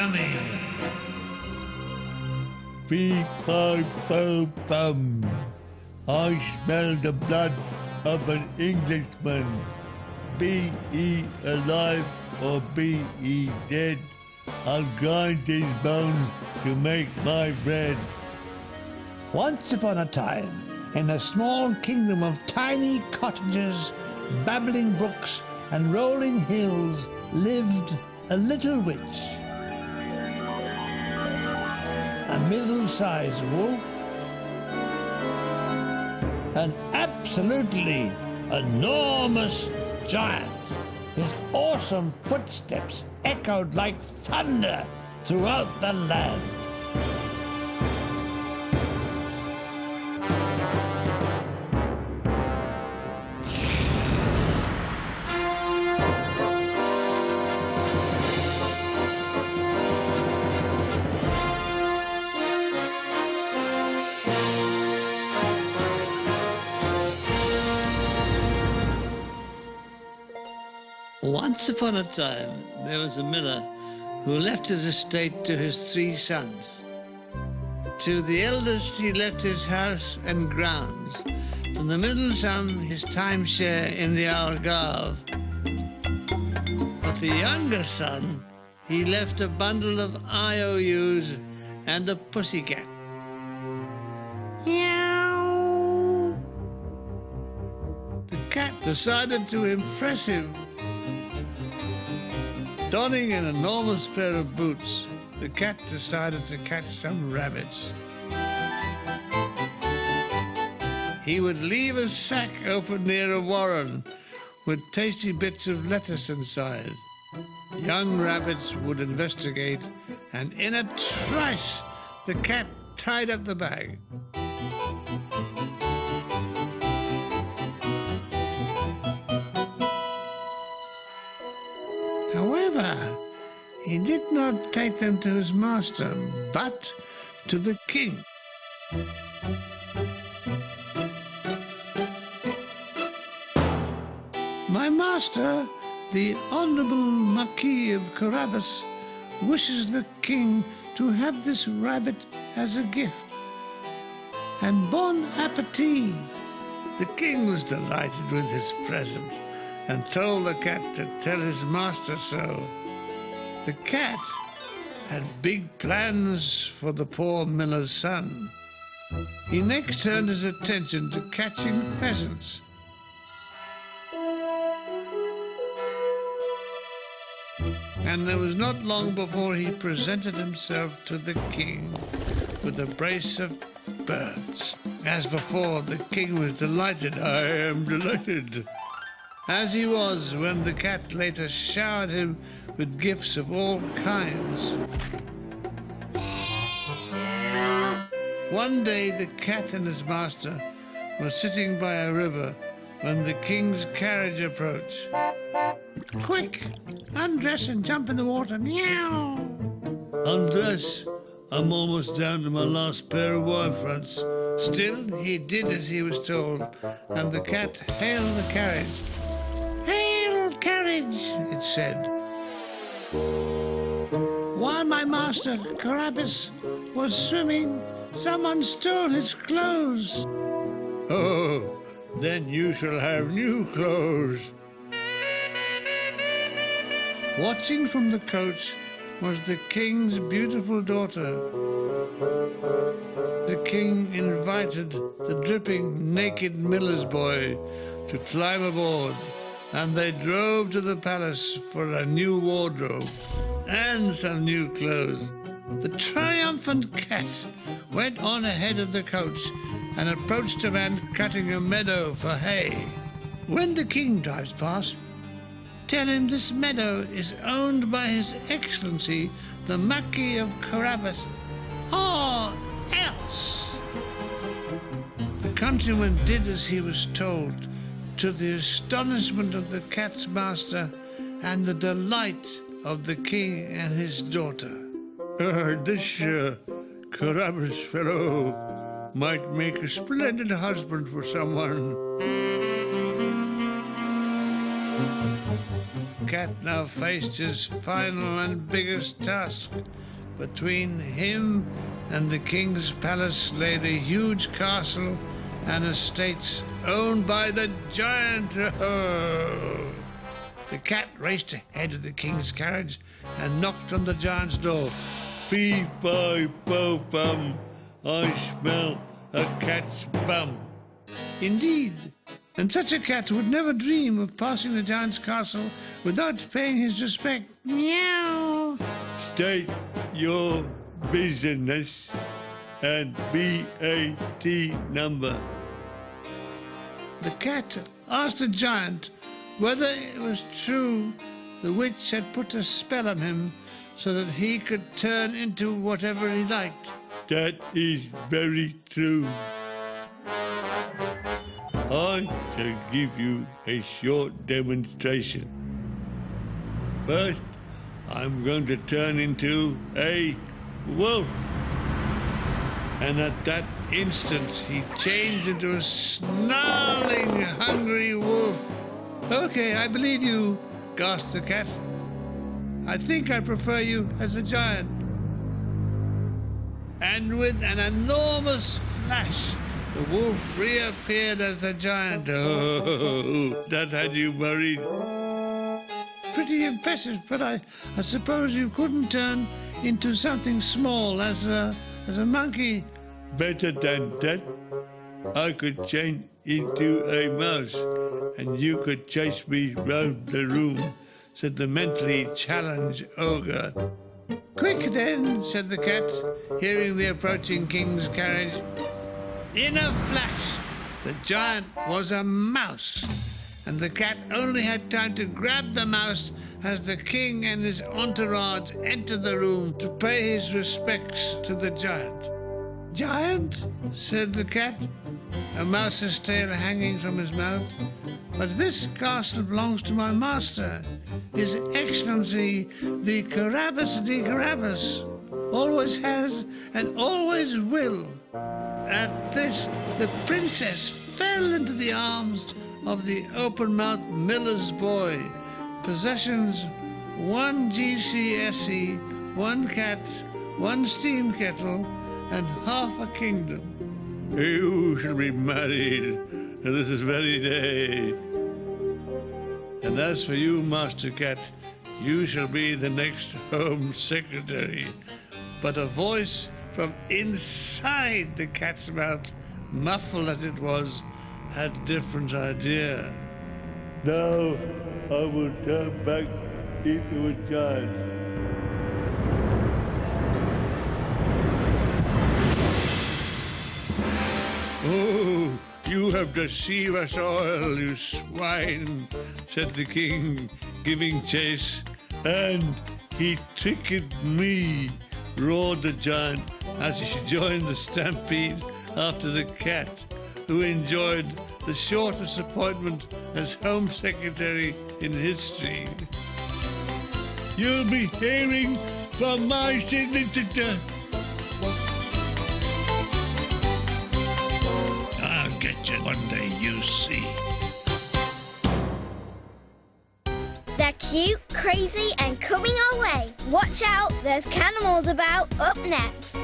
yummy. Beep, bum, bum, bum. I smell the blood of an Englishman. Be he alive or be he dead, I'll grind his bones to make my bread. Once upon a time, in a small kingdom of tiny cottages, babbling brooks, and rolling hills, lived a little witch. A middle-sized wolf, an absolutely enormous giant. His awesome footsteps echoed like thunder throughout the land. Once upon a time, there was a miller who left his estate to his 3 sons. To the eldest he left his house and grounds, to the middle son his timeshare in the Algarve. But the younger son, he left a bundle of IOUs and a pussycat. Meow. The cat decided to impress him. Donning an enormous pair of boots, the cat decided to catch some rabbits. He would leave a sack open near a warren with tasty bits of lettuce inside. Young rabbits would investigate, and in a trice, the cat tied up the bag. However, he did not take them to his master, but to the king. My master, the Honourable Marquis of Carabas, wishes the king to have this rabbit as a gift. And bon appetit! The king was delighted with his present and told the cat to tell his master so. The cat had big plans for the poor miller's son. He next turned his attention to catching pheasants. And it was not long before he presented himself to the king with a brace of birds. As before, the king was delighted. I am delighted. As he was when the cat later showered him with gifts of all kinds. One day the cat and his master were sitting by a river when the king's carriage approached. Quick, undress and jump in the water. Meow! Undress? I'm almost down to my last pair of wire fronts. Still, he did as he was told, and the cat hailed the carriage. Hail, carriage, it said. While my master, Carabas, was swimming, someone stole his clothes. Oh, then you shall have new clothes. Watching from the coach was the king's beautiful daughter. The king invited the dripping, naked miller's boy to climb aboard, and they drove to the palace for a new wardrobe and some new clothes. The triumphant cat went on ahead of the coach and approached a man cutting a meadow for hay. When the king drives past, tell him this meadow is owned by His Excellency, the Marquis of Carabas, or else. The countryman did as he was told, to the astonishment of the cat's master and the delight of the king and his daughter. This Carabas fellow might make a splendid husband for someone. Cat now faced his final and biggest task. Between him and the king's palace lay the huge castle and estates owned by the giant. The cat raced ahead of the king's carriage and knocked on the giant's door. Fee-fi-fo-fum, I smell a cat's bum. Indeed, and such a cat would never dream of passing the giant's castle without paying his respect. Meow! State your business and VAT number. The cat asked the giant whether it was true the witch had put a spell on him so that he could turn into whatever he liked. That is very true. I shall give you a short demonstration. First, I'm going to turn into a wolf. And at that instant, he changed into a snarling, hungry wolf. Okay, I believe you, gasped the cat. I think I prefer you as a giant. And with an enormous flash, the wolf reappeared as the giant. Oh, that had you worried. Pretty impressive, but I suppose you couldn't turn into something small as a monkey. Better than that, I could change into a mouse, and you could chase me round the room, said the mentally challenged ogre. Quick then, said the cat, hearing the approaching king's carriage. In a flash, the giant was a mouse, and the cat only had time to grab the mouse as the king and his entourage entered the room to pay his respects to the giant. Giant, said the cat, a mouse's tail hanging from his mouth, but this castle belongs to my master, His Excellency the Carabas de Carabas, always has and always will. At this, the princess fell into the arms of the open-mouthed miller's boy. Possessions: 1 GCSE, 1 cat, 1 steam kettle, and half a kingdom. You shall be married this very day. And as for you, Master Cat, you shall be the next Home Secretary. But a voice from inside the cat's mouth, muffled as it was, had a different idea. Now I will turn back into a giant. Oh, you have deceived us all, you swine, said the king, giving chase. And he tricked me, roared the giant as he joined the stampede after the cat, who enjoyed the shortest appointment as Home Secretary in history. You'll be hearing from my solicitor. I'll get you one day, you see. They're cute, crazy, and coming our way. Watch out, there's cannibals about up next.